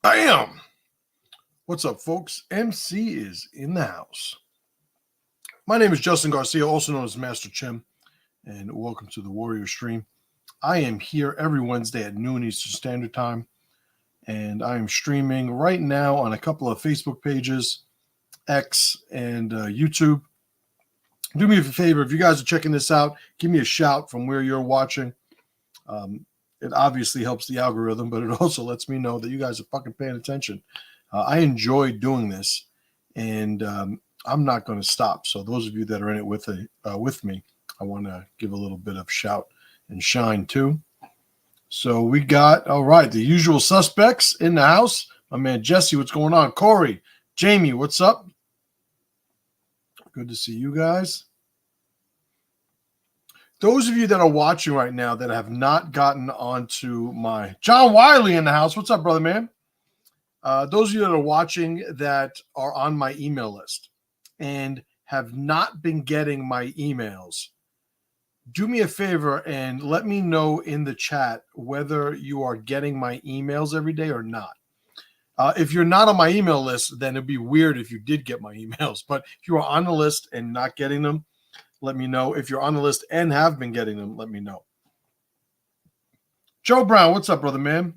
Bam! What's up, folks? MC is in the house. My name is Justin Garcia, also known as Master Chim, and welcome to the Warrior Stream. I am here every Wednesday at noon Eastern Standard Time, and I am streaming right now on a couple of Facebook pages, X, and YouTube. Do me a favor, if you guys are checking this out, give me a shout from where you're watching. It obviously helps the algorithm, but it also lets me know that you guys are fucking paying attention. I enjoy doing this, and I'm not going to stop. So those of you that are in it with me, I want to give a little bit of shout and shine too. So we got, all right, the usual suspects in the house. My man Jesse, what's going on? Corey, Jamie, what's up? Good to see you guys. Those of you that are watching right now that have not gotten onto my John Wiley in the house. What's up, brother man? Those of you that are watching that are on my email list and have not been getting my emails, do me a favor and let me know in the chat whether you are getting my emails every day or not. If you're not on my email list, then it'd be weird if you did get my emails. But if you are on the list and not getting them, let me know. If you're on the list and have been getting them, let me know. Joe Brown, what's up, brother man?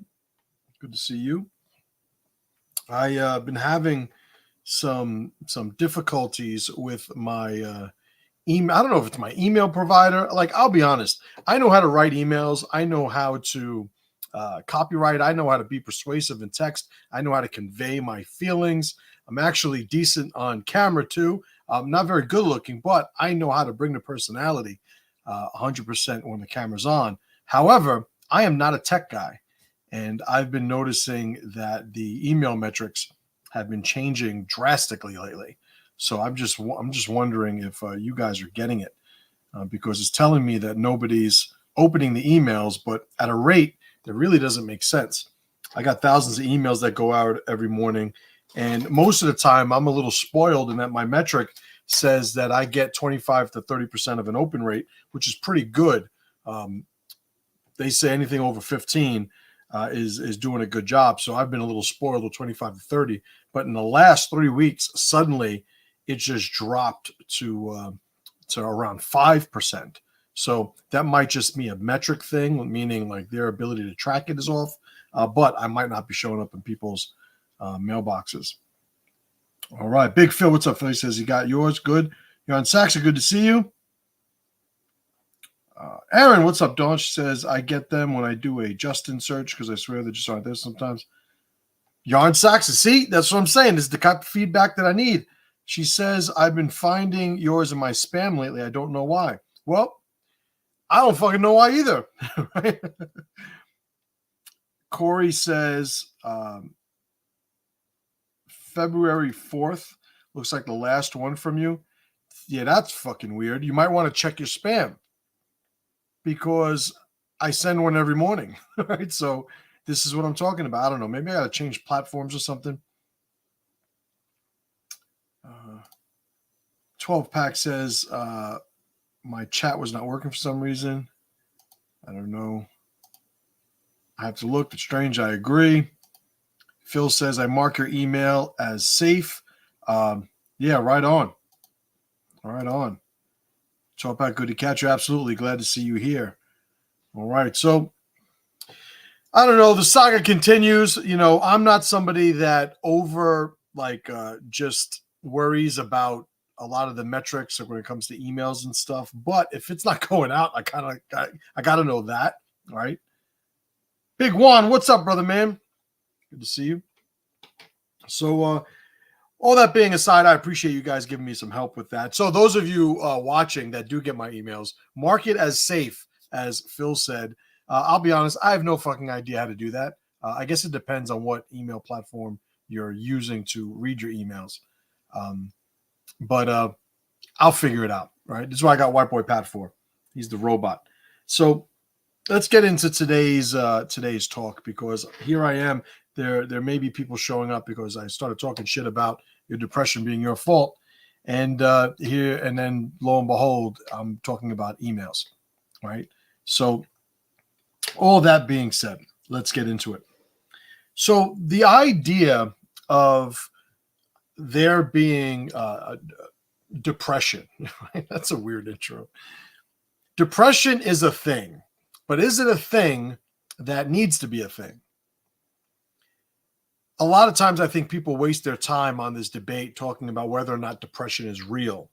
Good to see you. I've been having some difficulties with my email. I don't know if it's my email provider. Like, I'll be honest. I know how to write emails. I know how to copyright. I know how to be persuasive in text. I know how to convey my feelings. I'm actually decent on camera too. I'm not very good looking, but I know how to bring the personality 100% when the camera's on. However, I am not a tech guy, and I've been noticing that the email metrics have been changing drastically lately. So I'm just wondering if you guys are getting it because it's telling me that nobody's opening the emails, but at a rate that really doesn't make sense. I got thousands of emails that go out every morning. And most of the time, I'm a little spoiled in that my metric says that I get 25 to 30% of an open rate, which is pretty good. They say anything over 15 is doing a good job. So I've been a little spoiled with 25 to 30. But in the last 3 weeks, suddenly it just dropped to around 5%. So that might just be a metric thing, meaning like their ability to track it is off. But I might not be showing up in people's mailboxes. All right. Big Phil, what's up, Phil? He says, you got yours. Good. You're on Saxa. Good to see you. Aaron, what's up, Dawn? She says, I get them when I do a Justin search because I swear they just aren't there sometimes. You're on Saxa. See, that's what I'm saying. This is the type of feedback that I need. She says, I've been finding yours in my spam lately. I don't know why. Well, I don't fucking know why either. Right? Corey says, February 4th looks like the last one from you. Yeah, that's fucking weird. You might want to check your spam because I send one every morning. Right? So this is what I'm talking about. I don't know. Maybe I got to change platforms or something. 12-pack says my chat was not working for some reason. I don't know. I have to look. It's strange. I agree. Phil says, I mark your email as safe. Yeah, right on. Right on. Choppak, good to catch you. Absolutely. Glad to see you here. All right. So, I don't know. The saga continues. You know, I'm not somebody that just worries about a lot of the metrics when it comes to emails and stuff. But if it's not going out, I got to know that. Right. Big Juan, what's up, brother man? Good to see you. So, all that being aside, I appreciate you guys giving me some help with that. So those of you watching that do get my emails, mark it as safe, as Phil said. I'll be honest, I have no fucking idea how to do that. I guess it depends on what email platform you're using to read your emails. But I'll figure it out, right? This is what I got White Boy Pat for. He's the robot. So let's get into today's talk, because here I am. There may be people showing up because I started talking shit about your depression being your fault. And then lo and behold, I'm talking about emails, right? So all that being said, let's get into it. So the idea of there being depression, right? That's a weird intro. Depression is a thing, but is it a thing that needs to be a thing? A lot of times I think people waste their time on this debate talking about whether or not depression is real.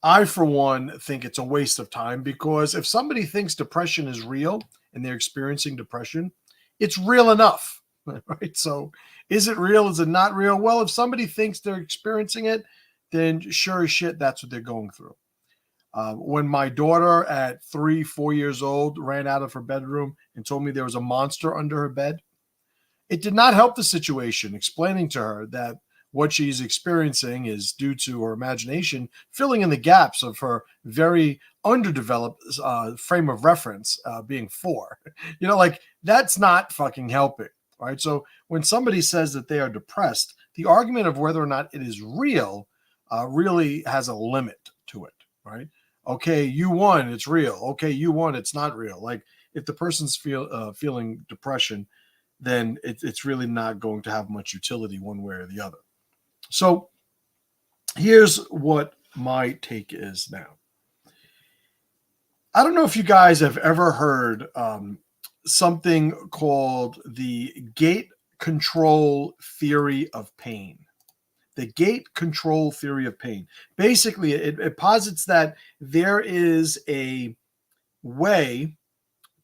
I, for one, think it's a waste of time because if somebody thinks depression is real and they're experiencing depression, it's real enough, right? So, is it real? Is it not real? Well, if somebody thinks they're experiencing it, then sure as shit, that's what they're going through. When my daughter at 3, 4 years old ran out of her bedroom and told me there was a monster under her bed, it did not help the situation, explaining to her that what she's experiencing is due to her imagination filling in the gaps of her very underdeveloped frame of reference, being 4. Like that's not fucking helping, right? So when somebody says that they are depressed, the argument of whether or not it is real really has a limit to it, right? Okay, you won, it's real. Okay, you won, it's not real. Like if the person's feeling depression, then it's really not going to have much utility one way or the other. So here's what my take is now. I don't know if you guys have ever heard something called the gate control theory of pain. The gate control theory of pain. Basically, it posits that there is a way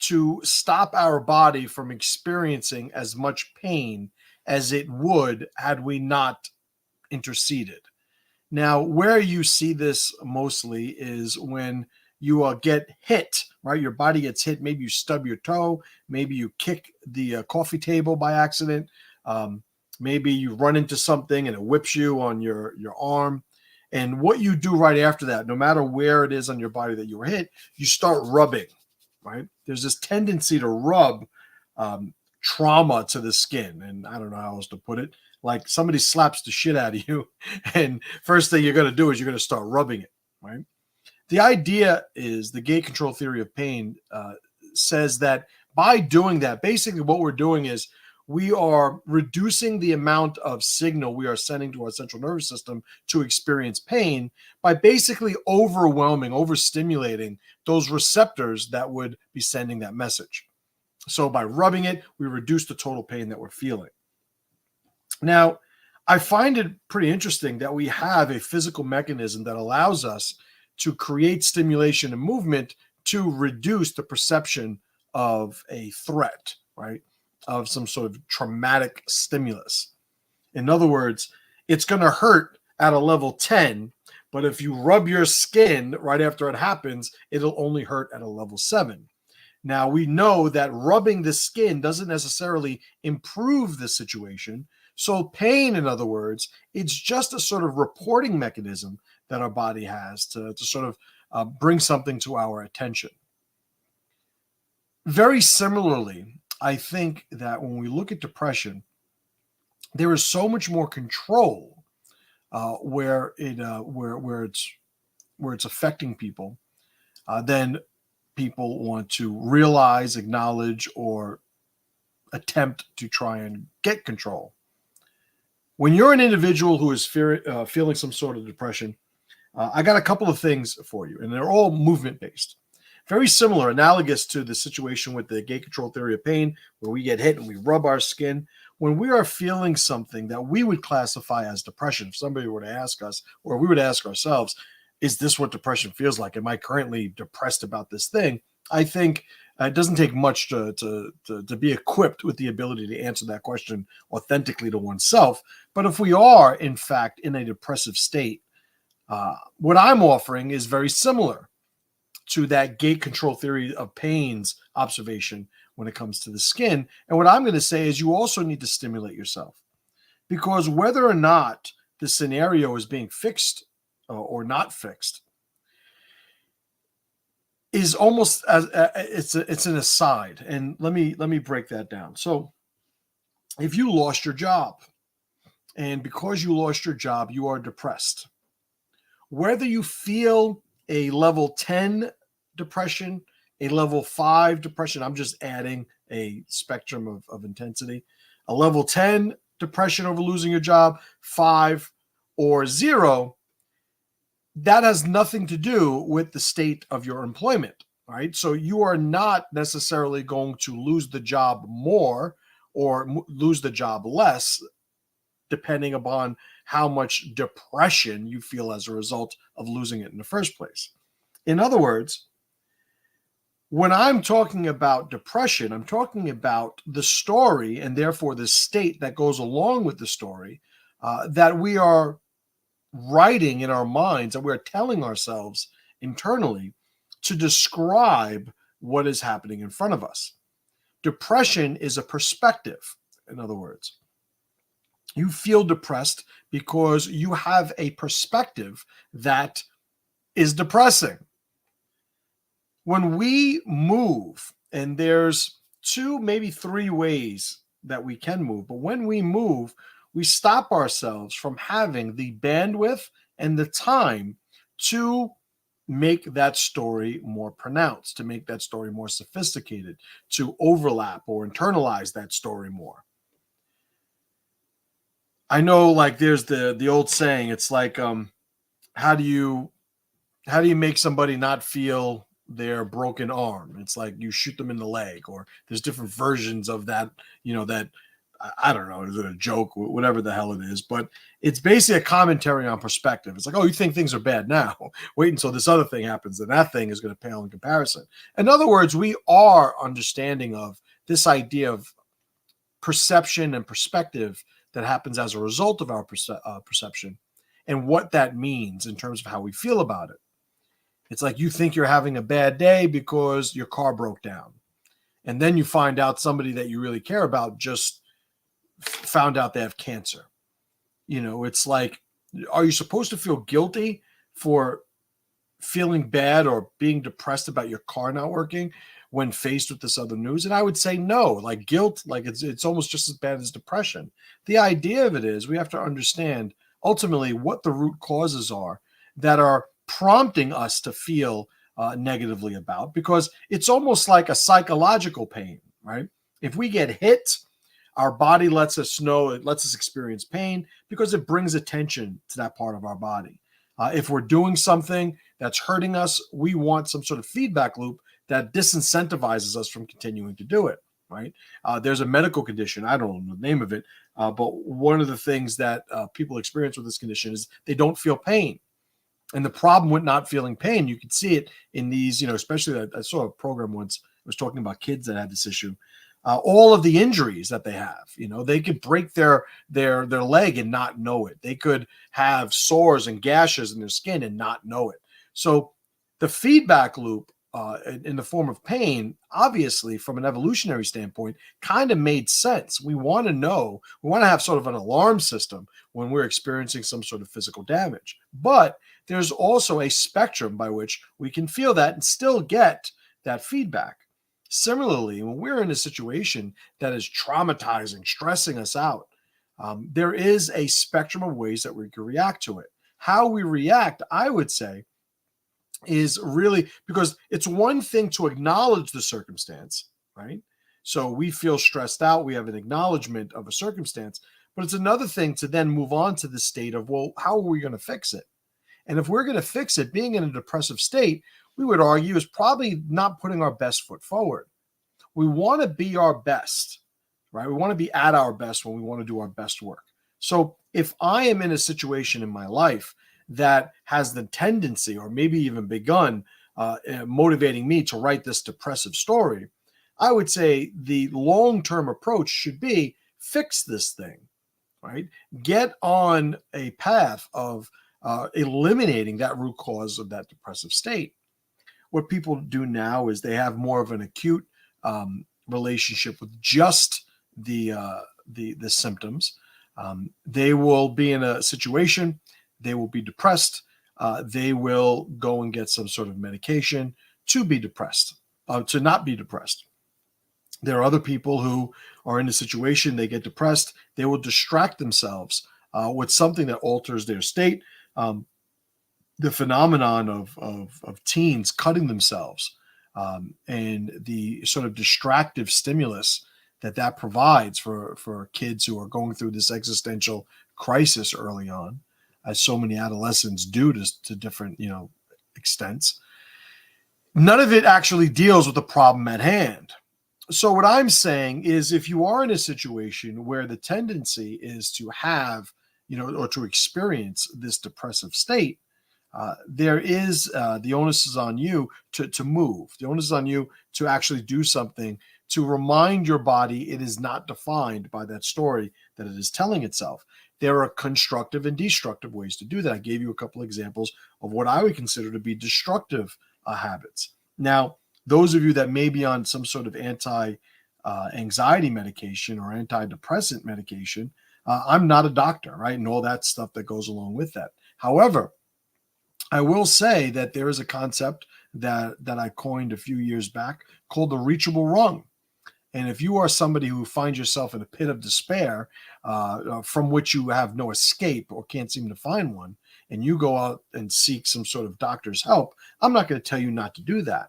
to stop our body from experiencing as much pain as it would had we not interceded. Now, where you see this mostly is when you get hit, right? Your body gets hit. Maybe you stub your toe. Maybe you kick the coffee table by accident. Maybe you run into something and it whips you on your arm. And what you do right after that, no matter where it is on your body that you were hit, you start rubbing, right? There's this tendency to rub trauma to the skin. And I don't know how else to put it. Like somebody slaps the shit out of you, and first thing you're going to do is you're going to start rubbing it, right? The idea is the gate control theory of pain says that by doing that, basically what we're doing is we are reducing the amount of signal we are sending to our central nervous system to experience pain by basically overstimulating those receptors that would be sending that message. So by rubbing it, we reduce the total pain that we're feeling. Now, I find it pretty interesting that we have a physical mechanism that allows us to create stimulation and movement to reduce the perception of a threat, right? Of some sort of traumatic stimulus. In other words, it's going to hurt at a level 10, but if you rub your skin right after it happens, it'll only hurt at a level 7. Now, we know that rubbing the skin doesn't necessarily improve the situation. So pain, in other words, it's just a sort of reporting mechanism that our body has to sort of bring something to our attention. Very similarly, I think that when we look at depression, there is so much more control where it's affecting people than people want to realize, acknowledge, or attempt to try and get control. When you're an individual who is feeling some sort of depression, I got a couple of things for you, and they're all movement-based. Very similar, analogous to the situation with the gate control theory of pain, where we get hit and we rub our skin. When we are feeling something that we would classify as depression, if somebody were to ask us, or we would ask ourselves, is this what depression feels like? Am I currently depressed about this thing? I think it doesn't take much to be equipped with the ability to answer that question authentically to oneself. But if we are, in fact, in a depressive state, what I'm offering is very similar to that gate control theory of pain's observation when it comes to the skin. And what I'm going to say is you also need to stimulate yourself, because whether or not the scenario is being fixed or not fixed is almost as it's an aside. And let me break that down. So if you lost your job, and because you lost your job, you are depressed, whether you feel a level 10 depression, a level 5 depression, I'm just adding a spectrum of intensity. A level 10, depression over losing your job, 5, or 0, that has nothing to do with the state of your employment, right? So you are not necessarily going to lose the job more or lose the job less, depending upon how much depression you feel as a result of losing it in the first place. In other words, when I'm talking about depression, I'm talking about the story and therefore the state that goes along with the story that we are writing in our minds, that we're telling ourselves internally to describe what is happening in front of us. Depression is a perspective, in other words. You feel depressed because you have a perspective that is depressing. When we move, and there's 2, maybe 3 ways that we can move, but when we move, we stop ourselves from having the bandwidth and the time to make that story more pronounced, to make that story more sophisticated, to overlap or internalize that story more. I know, like, there's the old saying, it's like, how do you make somebody not feel their broken arm? It's like you shoot them in the leg, or there's different versions of that, that, I don't know, is it a joke, whatever the hell it is, but it's basically a commentary on perspective. It's like, oh, you think things are bad now, wait until this other thing happens, and that thing is going to pale in comparison. In other words, we are understanding of this idea of perception and perspective that happens as a result of our perception, and what that means in terms of how we feel about it. It's like you think you're having a bad day because your car broke down. And then you find out somebody that you really care about just found out they have cancer. It's like, are you supposed to feel guilty for feeling bad or being depressed about your car not working when faced with this other news? And I would say no. Like, guilt, like it's almost just as bad as depression. The idea of it is we have to understand ultimately what the root causes are that are prompting us to feel negatively about, because it's almost like a psychological pain, right? If we get hit, our body lets us know, it lets us experience pain because it brings attention to that part of our body. If we're doing something that's hurting us, we want some sort of feedback loop that disincentivizes us from continuing to do it, right? There's a medical condition, I don't know the name of it, but one of the things that people experience with this condition is they don't feel pain. And the problem with not feeling pain, you could see it in these, especially I saw a program once, I was talking about kids that had this issue. All of the injuries that they have, they could break their leg and not know it. They could have sores and gashes in their skin and not know it. So the feedback loop in the form of pain, obviously from an evolutionary standpoint, kind of made sense. We want to have sort of an alarm system when we're experiencing some sort of physical damage. But there's also a spectrum by which we can feel that and still get that feedback. Similarly, when we're in a situation that is traumatizing, stressing us out, there is a spectrum of ways that we can react to it. How we react, I would say, is really, because it's one thing to acknowledge the circumstance, right? So we feel stressed out, we have an acknowledgement of a circumstance, but it's another thing to then move on to the state of, well, how are we going to fix it? And if we're going to fix it, being in a depressive state, we would argue is probably not putting our best foot forward. We want to be our best, right? We want to be at our best when we want to do our best work. So if I am in a situation in my life that has the tendency, or maybe even begun, motivating me to write this depressive story, I would say the long-term approach should be fix this thing, right? Get on a path of eliminating that root cause of that depressive state. What people do now is they have more of an acute relationship with just the symptoms. They will be in a situation, they will be depressed, they will go and get some sort of medication to be depressed, to not be depressed. There are other people who are in a situation, they get depressed, they will distract themselves with something that alters their state. The phenomenon of teens cutting themselves and the sort of distractive stimulus that provides for kids who are going through this existential crisis early on, as so many adolescents do to different extents. None of it actually deals with the problem at hand. So what I'm saying is, if you are in a situation where the tendency is to have, or to experience this depressive state, there is the onus is on you to move. The onus is on you to actually do something to remind your body it is not defined by that story that it is telling itself. There are constructive and destructive ways to do that. I gave you a couple examples of what I would consider to be destructive habits. Now, those of you that may be on some sort of anti-anxiety medication or antidepressant medication, I'm not a doctor, right? And all that stuff that goes along with that. However, I will say that there is a concept that I coined a few years back called the reachable rung. And if you are somebody who finds yourself in a pit of despair from which you have no escape or can't seem to find one, and you go out and seek some sort of doctor's help, I'm not going to tell you not to do that.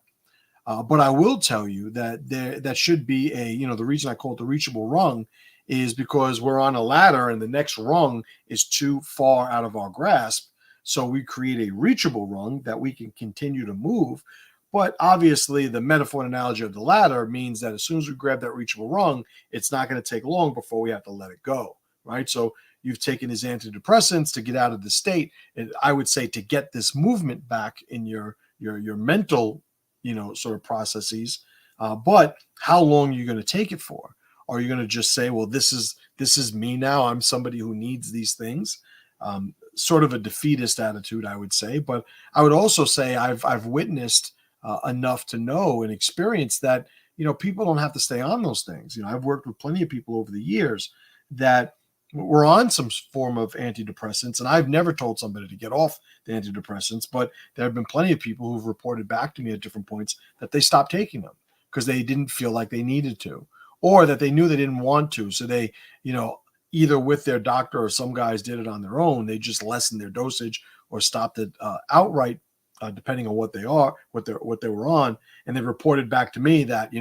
But I will tell you that that should be the reason I call it the reachable rung is because we're on a ladder and the next rung is too far out of our grasp. So we create a reachable rung that we can continue to move. But obviously, the metaphor and analogy of the ladder means that as soon as we grab that reachable rung, it's not going to take long before we have to let it go, right? So you've taken these antidepressants to get out of the state. And I would say to get this movement back in your mental, sort of processes. But how long are you going to take it for? Are you going to just say, well, this is me now. I'm somebody who needs these things. Sort of a defeatist attitude, I would say. But I would also say I've witnessed enough to know and experience that, people don't have to stay on those things. I've worked with plenty of people over the years that were on some form of antidepressants, and I've never told somebody to get off the antidepressants, but there have been plenty of people who've reported back to me at different points that they stopped taking them because they didn't feel like they needed to, or that they knew they didn't want to. So they, either with their doctor or some guys did it on their own, they just lessened their dosage or stopped it outright, depending on what they were on. And they reported back to me that,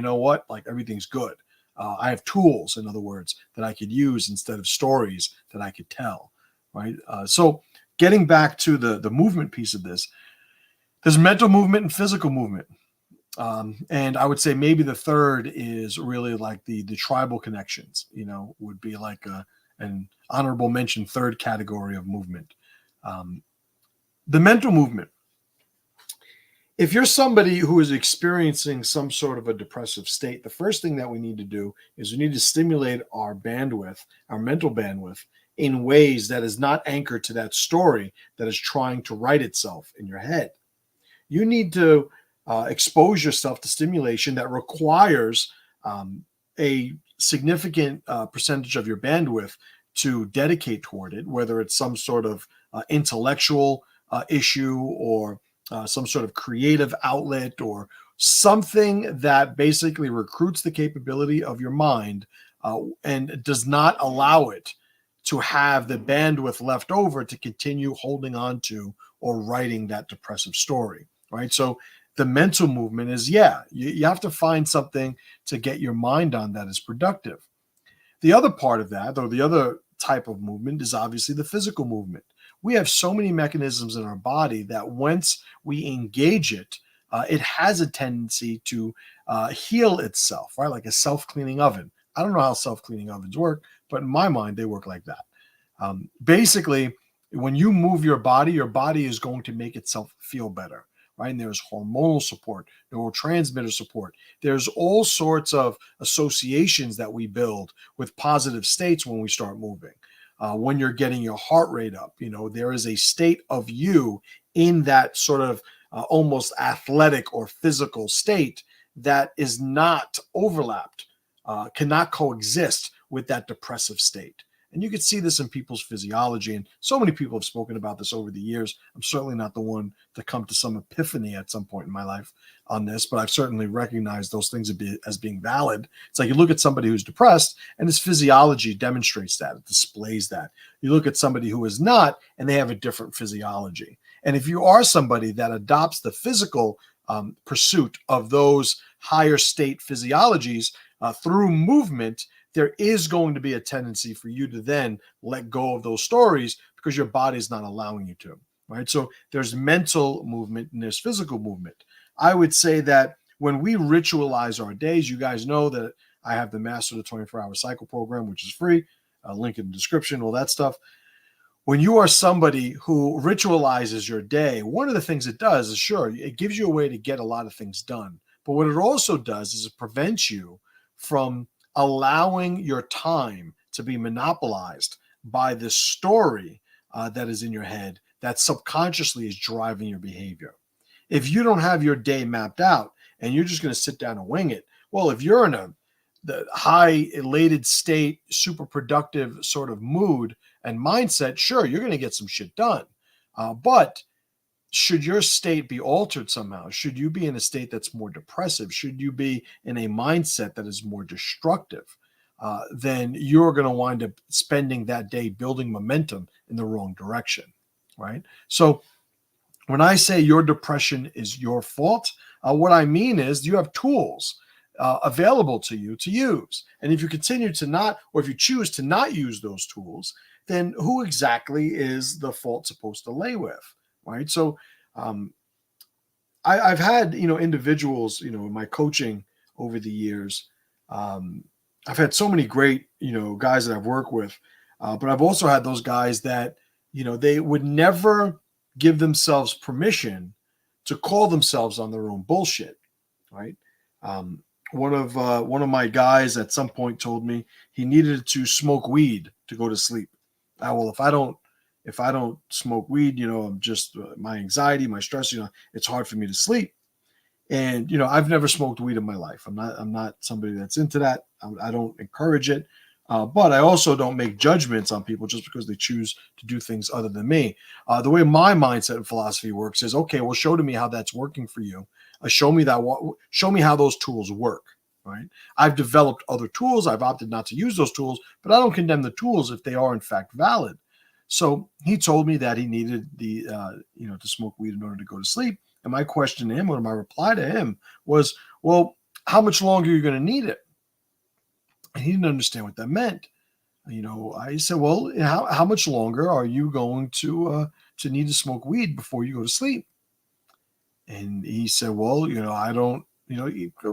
like everything's good. I have tools, in other words, that I could use instead of stories that I could tell, right? So getting back to the movement piece of this, there's mental movement and physical movement. And I would say maybe the third is really like the tribal connections, would be like an honorable mention third category of movement. The mental movement. If you're somebody who is experiencing some sort of a depressive state, the first thing that we need to do is we need to stimulate our bandwidth, our mental bandwidth, in ways that is not anchored to that story that is trying to write itself in your head. You need to expose yourself to stimulation that requires a significant percentage of your bandwidth to dedicate toward it, whether it's some sort of intellectual issue or some sort of creative outlet or something that basically recruits the capability of your mind and does not allow it to have the bandwidth left over to continue holding on to or writing that depressive story, right? So the mental movement is, you have to find something to get your mind on that is productive. The other part of that, or the other type of movement, is obviously the physical movement. We have so many mechanisms in our body that once we engage it, it has a tendency to heal itself, right? Like a self-cleaning oven. I don't know how self-cleaning ovens work, but in my mind, they work like that. Basically, when you move your body is going to make itself feel better, right? And there's hormonal support, neurotransmitter support. There's all sorts of associations that we build with positive states when we start moving. When you're getting your heart rate up, there is a state of you in that sort of almost athletic or physical state that is not overlapped, cannot coexist with that depressive state. And you can see this in people's physiology. And so many people have spoken about this over the years. I'm certainly not the one to come to some epiphany at some point in my life on this, but I've certainly recognized those things as being valid. It's like you look at somebody who's depressed and his physiology demonstrates that, it displays that. You look at somebody who is not, and they have a different physiology. And if you are somebody that adopts the physical pursuit of those higher state physiologies through movement, there is going to be a tendency for you to then let go of those stories because your body is not allowing you to, right? So there's mental movement and there's physical movement. I would say that when we ritualize our days, you guys know that I have the Master the 24-Hour Cycle program, which is free, link in the description, all that stuff. When you are somebody who ritualizes your day, one of the things it does is, sure, it gives you a way to get a lot of things done. But what it also does is it prevents you from allowing your time to be monopolized by this story that is in your head that subconsciously is driving your behavior. If you don't have your day mapped out and you're just going to sit down and wing it, well, if you're in the high elated state, super productive sort of mood and mindset, sure, you're going to get some shit done. But should your state be altered somehow? Should you be in a state that's more depressive? Should you be in a mindset that is more destructive? Then you're going to wind up spending that day building momentum in the wrong direction, right? So when I say your depression is your fault, what I mean is you have tools available to you to use. And if you continue to not, or if you choose to not use those tools, then who exactly is the fault supposed to lay with, right? So I've had, individuals, in my coaching over the years, I've had so many great, guys that I've worked with, but I've also had those guys that, they would never give themselves permission to call themselves on their own bullshit, right? One of my guys at some point told me he needed to smoke weed to go to sleep. Well, if I don't smoke weed, I'm just my anxiety, my stress, it's hard for me to sleep. And I've never smoked weed in my life. I'm not somebody that's into that. I don't encourage it, but I also don't make judgments on people just because they choose to do things other than me. The way my mindset and philosophy works is, okay, well, show to me how that's working for you. Show me how those tools work. Right? I've developed other tools. I've opted not to use those tools, but I don't condemn the tools if they are in fact valid. So he told me that he needed to smoke weed in order to go to sleep. And my question to him, or my reply to him was, well, how much longer are you going to need it? And he didn't understand what that meant. I said, well, how much longer are you going to need to smoke weed before you go to sleep? And he said, well, I don't,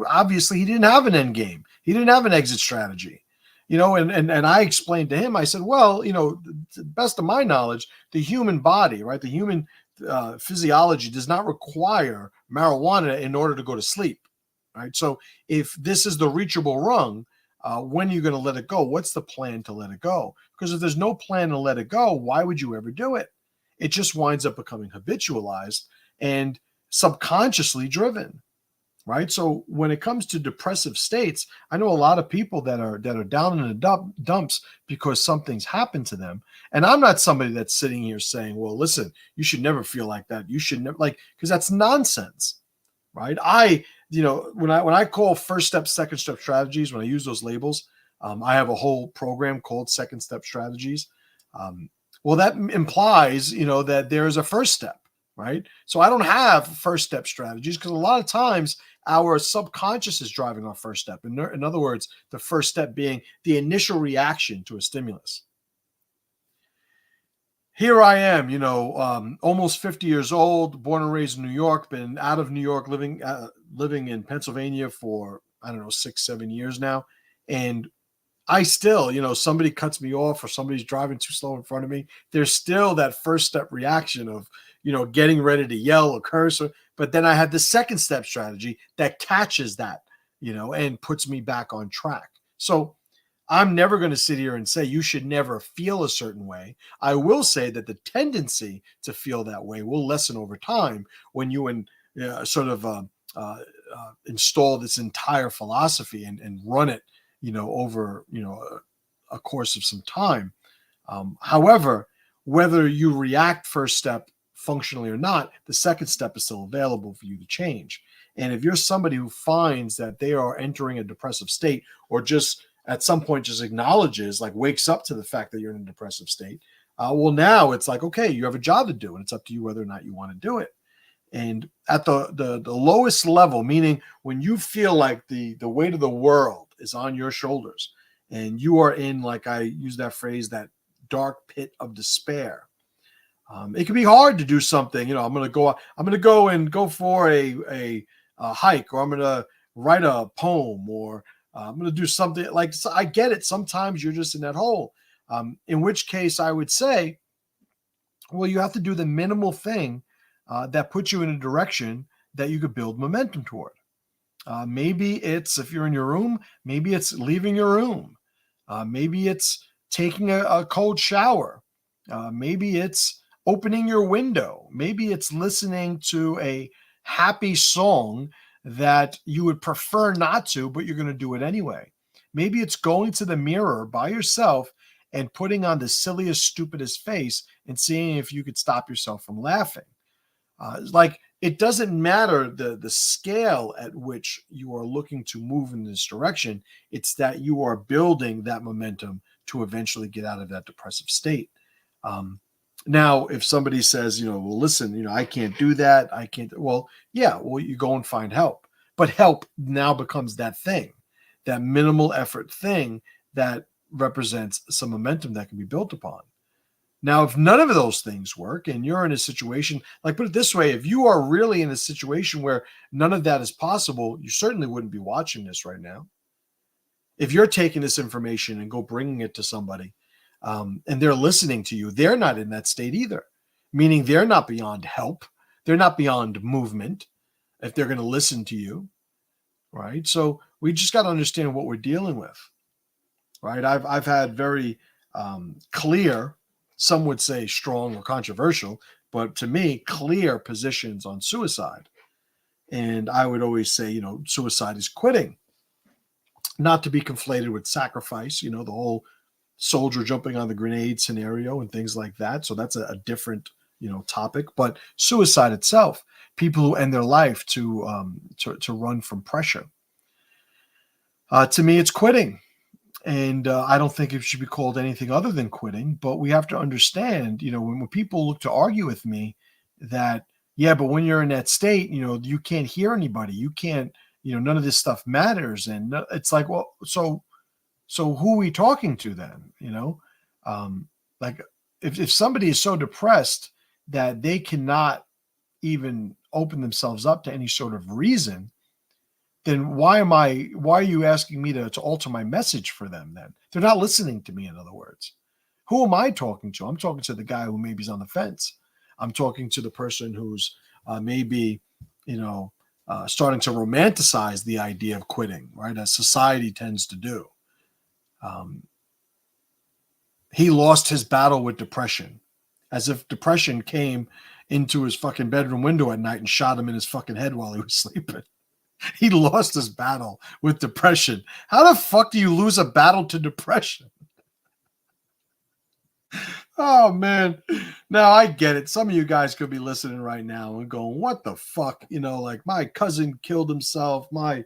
obviously he didn't have an end game. He didn't have an exit strategy, and I explained to him, I said, well, to the best of my knowledge, the human body, right? The human physiology does not require marijuana in order to go to sleep, right? So if this is the reachable rung, when are you going to let it go? What's the plan to let it go? Because if there's no plan to let it go, why would you ever do it? It just winds up becoming habitualized and subconsciously driven, right? So when it comes to depressive states, I know a lot of people that are down in the dumps because something's happened to them. And I'm not somebody that's sitting here saying, well, listen, you should never feel like that. You should never, because that's nonsense, right? When I call first step, second step strategies, when I use those labels, I have a whole program called second step strategies. Well, that implies, that there is a first step, right? So I don't have first step strategies because a lot of times our subconscious is driving our first step. In other words, the first step being the initial reaction to a stimulus. Here I am, almost 50 years old, born and raised in New York, been out of New York, living in Pennsylvania for, 6-7 years now. And I still, somebody cuts me off or somebody's driving too slow in front of me. There's still that first step reaction of, getting ready to yell or curse. But then I have the second step strategy that catches that, and puts me back on track. So I'm never going to sit here and say you should never feel a certain way. I will say that the tendency to feel that way will lessen over time when you install this entire philosophy and run it, over, a course of some time. However, whether you react first step functionally or not, the second step is still available for you to change. And if you're somebody who finds that they are entering a depressive state, or just at some point just acknowledges, wakes up to the fact that you're in a depressive state, well, now it's like, okay, you have a job to do, and it's up to you whether or not you want to do it. And at the lowest level, meaning when you feel like the weight of the world is on your shoulders and you are in, like I use that phrase, that dark pit of despair. It can be hard to do something. I'm going to go for a hike, or I'm going to write a poem, or I'm going to do something like, so I get it. Sometimes you're just in that hole. In which case I would say, well, you have to do the minimal thing that puts you in a direction that you could build momentum toward. Maybe it's, if you're in your room, maybe it's leaving your room. Maybe it's taking a cold shower. Maybe it's opening your window. Maybe it's listening to a happy song that you would prefer not to, but you're going to do it anyway. Maybe it's going to the mirror by yourself and putting on the silliest, stupidest face and seeing if you could stop yourself from laughing. Like, it doesn't matter the scale at which you are looking to move in this direction. It's that you are building that momentum to eventually get out of that depressive state. Now, if somebody says, well, listen, I can't do that. I can't. Well, yeah, well, you go and find help. But help now becomes that thing, that minimal effort thing that represents some momentum that can be built upon. Now, if none of those things work and you're in a situation, like, put it this way, if you are really in a situation where none of that is possible, you certainly wouldn't be watching this right now. If you're taking this information and go bringing it to somebody, and they're listening to you, they're not in that state either, meaning they're not beyond help. They're not beyond movement if they're going to listen to you, right? So we just got to understand what we're dealing with, right? I've had very clear, some would say strong or controversial, but to me, clear positions on suicide. And I would always say, suicide is quitting, not to be conflated with sacrifice, the whole soldier jumping on the grenade scenario and things like that. So that's a different, topic. But suicide itself, people who end their life to run from pressure. To me, it's quitting. And I don't think it should be called anything other than quitting. But we have to understand, when people look to argue with me that, yeah, but when you're in that state, you can't hear anybody. You can't, none of this stuff matters. And it's like, well, so who are we talking to then? Like, if somebody is so depressed that they cannot even open themselves up to any sort of reason, then why are you asking me to alter my message for them then? They're not listening to me, in other words. Who am I talking to? I'm talking to the guy who maybe is on the fence. I'm talking to the person who's maybe, starting to romanticize the idea of quitting, right? As society tends to do. He lost his battle with depression, as if depression came into his fucking bedroom window at night and shot him in his fucking head while he was sleeping. He lost his battle with depression. How the fuck do you lose a battle to depression? Oh, man. Now, I get it. Some of you guys could be listening right now and going, what the fuck? Like, my cousin killed himself. My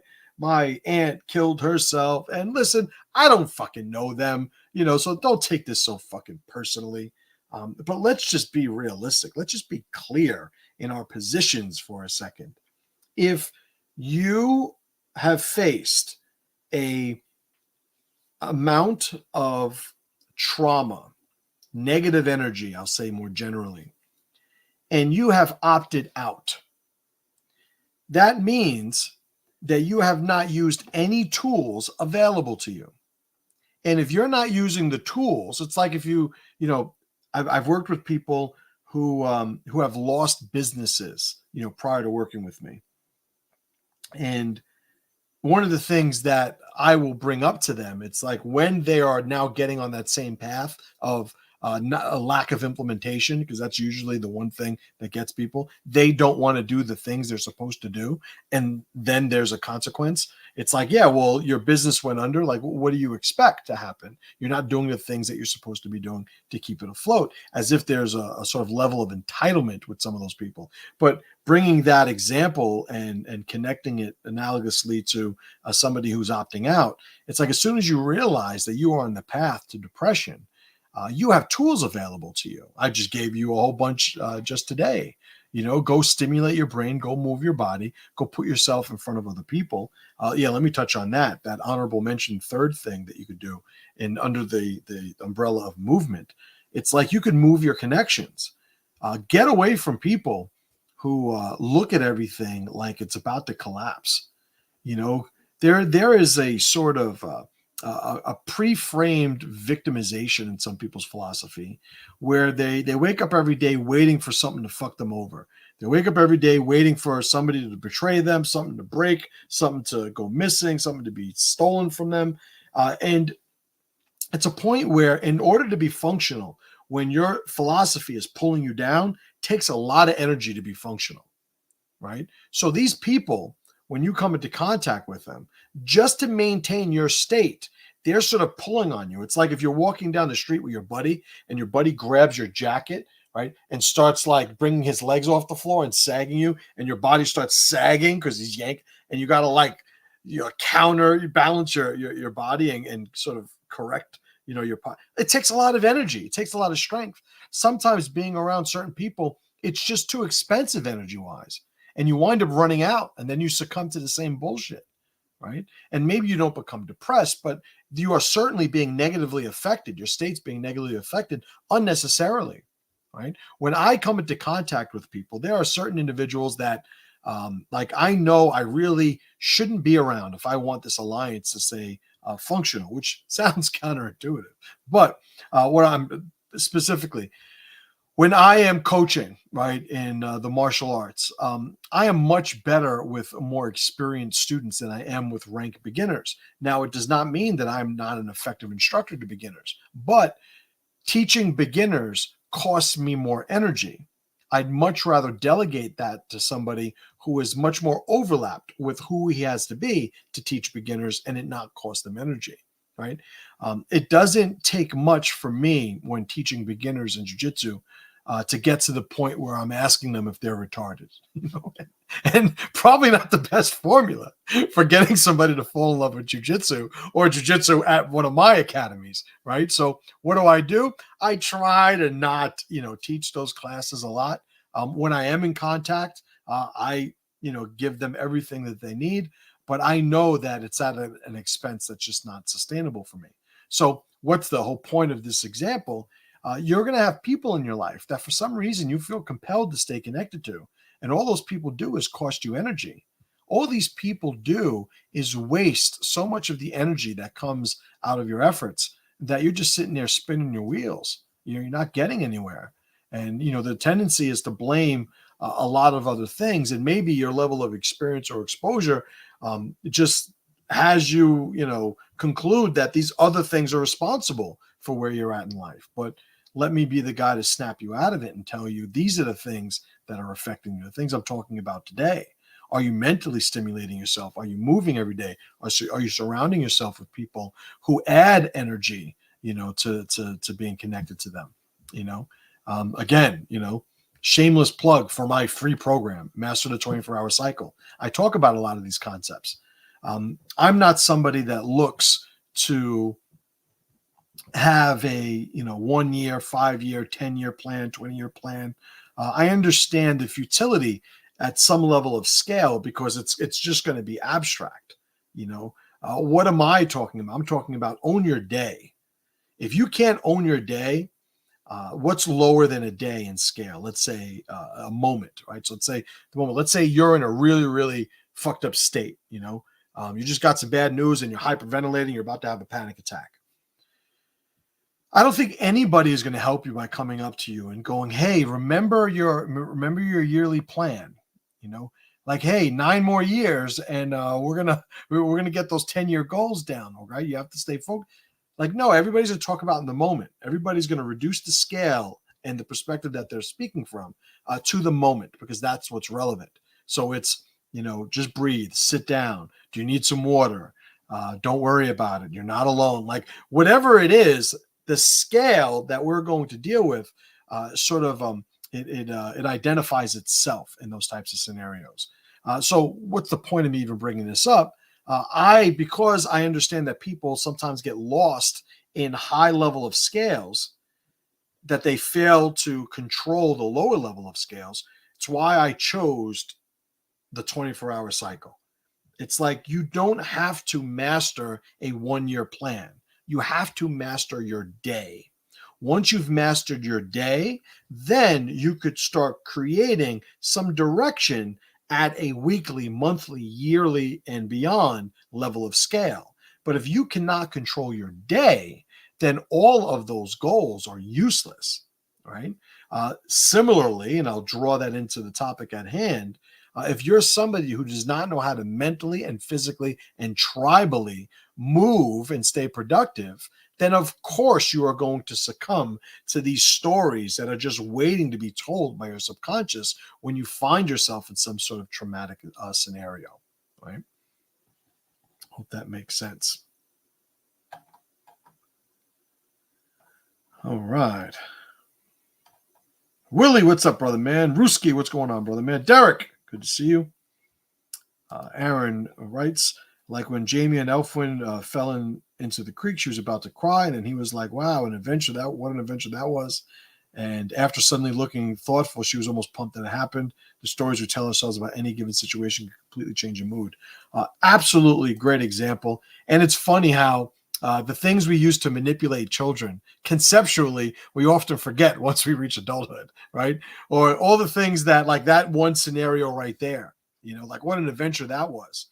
aunt killed herself. And listen, I don't fucking know them, so don't take this so fucking personally. But let's just be realistic. Let's just be clear in our positions for a second. If you have faced a amount of trauma, negative energy, I'll say more generally, and you have opted out, that means that you have not used any tools available to you. And if you're not using the tools, it's like if I've worked with people who have lost businesses, prior to working with me. And one of the things that I will bring up to them, it's like when they are now getting on that same path of not a lack of implementation, because that's usually the one thing that gets people. They don't want to do the things they're supposed to do. And then there's a consequence. It's like, yeah, well, your business went under. Like, what do you expect to happen? You're not doing the things that you're supposed to be doing to keep it afloat, as if there's a sort of level of entitlement with some of those people. But bringing that example and connecting it analogously to somebody who's opting out, it's like as soon as you realize that you are on the path to depression, you have tools available to you. I just gave you a whole bunch just today. Go stimulate your brain, go move your body, go put yourself in front of other people. Yeah, let me touch on that honorable mention third thing that you could do in under the umbrella of movement. It's like you could move your connections. Get away from people who look at everything like it's about to collapse. You know, there is a sort of a pre-framed victimization in some people's philosophy, where they wake up every day waiting for something to fuck them over. They wake up every day waiting for somebody to betray them, something to break, something to go missing, something to be stolen from them, and it's a point where, in order to be functional, when your philosophy is pulling you down, takes a lot of energy to be functional, right? So these people, when you come into contact with them, just to maintain your state, they're sort of pulling on you. It's like if you're walking down the street with your buddy and your buddy grabs your jacket, right, and starts like bringing his legs off the floor and sagging you, and your body starts sagging because he's yanked, and you got to like you balance your body and sort of correct it takes a lot of energy, it takes a lot of strength. Sometimes being around certain people, it's just too expensive energy wise, and you wind up running out, and then you succumb to the same bullshit, right? And maybe you don't become depressed, but you are certainly being negatively affected. Your state's being negatively affected unnecessarily, right? When I come into contact with people, there are certain individuals that like I know I really shouldn't be around if I want this alliance to stay functional, which sounds counterintuitive. But what I'm specifically, when I am coaching, right, in the martial arts, I am much better with more experienced students than I am with rank beginners. Now, it does not mean that I'm not an effective instructor to beginners, but teaching beginners costs me more energy. I'd much rather delegate that to somebody who is much more overlapped with who he has to be to teach beginners and it not cost them energy, right? It doesn't take much for me when teaching beginners in jiu-jitsu to get to the point where I'm asking them if they're retarded, and probably not the best formula for getting somebody to fall in love with jujitsu or jujitsu at one of my academies, right? So what do? I try to not, teach those classes a lot. When I am in contact, I, give them everything that they need, but I know that it's at an expense that's just not sustainable for me. So what's the whole point of this example? You're going to have people in your life that for some reason you feel compelled to stay connected to. And all those people do is cost you energy. All these people do is waste so much of the energy that comes out of your efforts that you're just sitting there spinning your wheels. You're not getting anywhere. And, the tendency is to blame a lot of other things. And maybe your level of experience or exposure just has you, conclude that these other things are responsible for where you're at in life. But let me be the guy to snap you out of it and tell you these are the things that are affecting you, the things I'm talking about today. Are you mentally stimulating yourself? Are you moving every day? Are you surrounding yourself with people who add energy, to being connected to them? Again, shameless plug for my free program, Master the 24-Hour Cycle. I talk about a lot of these concepts. I'm not somebody that looks to have a 1 year, 5 year, 10-year plan, 20-year plan. I understand the futility at some level of scale because it's just going to be abstract. What am I talking about? I'm talking about own your day. If you can't own your day, what's lower than a day in scale? Let's say a moment, right? So let's say the moment. Let's say you're in a really, really fucked up state. You just got some bad news and you're hyperventilating. You're about to have a panic attack. I don't think anybody is going to help you by coming up to you and going, "Hey, remember your yearly plan." Like, "Hey, 9 more years, and we're gonna get those 10-year goals down." All right, you have to stay focused. Like, no, everybody's going to talk about in the moment. Everybody's going to reduce the scale and the perspective that they're speaking from to the moment because that's what's relevant. So it's just breathe, sit down. Do you need some water? Don't worry about it. You're not alone. Like whatever it is. The scale that we're going to deal with it identifies itself in those types of scenarios. So what's the point of me even bringing this up? Because I understand that people sometimes get lost in high level of scales, that they fail to control the lower level of scales. It's why I chose the 24-hour cycle. It's like you don't have to master a 1-year plan. You have to master your day. Once you've mastered your day, then you could start creating some direction at a weekly, monthly, yearly, and beyond level of scale. But if you cannot control your day, then all of those goals are useless, right? Similarly, and I'll draw that into the topic at hand, if you're somebody who does not know how to mentally and physically and tribally move and stay productive, then of course you are going to succumb to these stories that are just waiting to be told by your subconscious when you find yourself in some sort of traumatic scenario, right? Hope that makes sense. All right. Willie, what's up, brother man? Ruski, what's going on, brother man? Derek, good to see you. Aaron writes, like when Jamie and Elfwin fell into the creek, she was about to cry, and then he was like, wow, what an adventure that was. And after suddenly looking thoughtful, she was almost pumped that it happened. The stories we tell ourselves about any given situation can completely change your mood. Absolutely great example. And it's funny how the things we use to manipulate children, conceptually, we often forget once we reach adulthood, right? Or all the things that, like that one scenario right there, like what an adventure that was.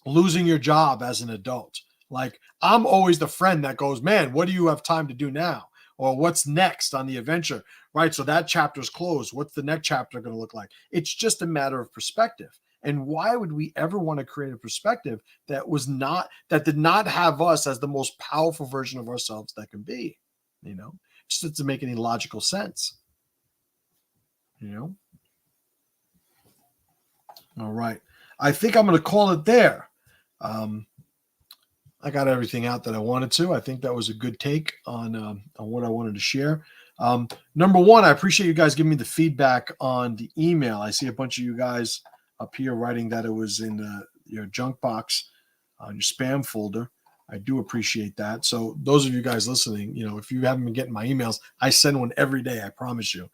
Losing your job as an adult. Like, I'm always the friend that goes, man, what do you have time to do now? Or what's next on the adventure, right? So that chapter's closed. What's the next chapter going to look like? It's just a matter of perspective. And why would we ever want to create a perspective that did not have us as the most powerful version of ourselves that can be? Just doesn't make any logical sense. All right. I think I'm going to call it there. I got everything out that I wanted to. I think that was a good take on what I wanted to share. Number one, I appreciate you guys giving me the feedback on the email. I see a bunch of you guys up here writing that it was in your junk box on your spam folder. I do appreciate that. So those of you guys listening, if you haven't been getting my emails, I send one every day. I promise you.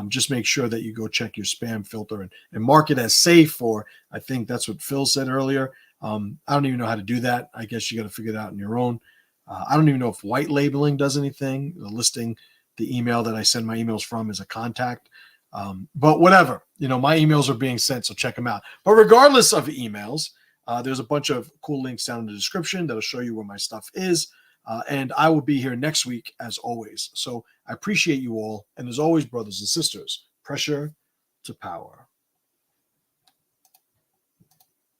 Just make sure that you go check your spam filter and mark it as safe, or I think that's what Phil said earlier. I don't even know how to do that. I guess you got to figure it out on your own. I don't even know if white labeling does anything, listing the email that I send my emails from as a contact. But whatever, my emails are being sent, so check them out. But regardless of emails, there's a bunch of cool links down in the description that'll show you where my stuff is. And I will be here next week as always. So I appreciate you all. And as always, brothers and sisters, pressure to power.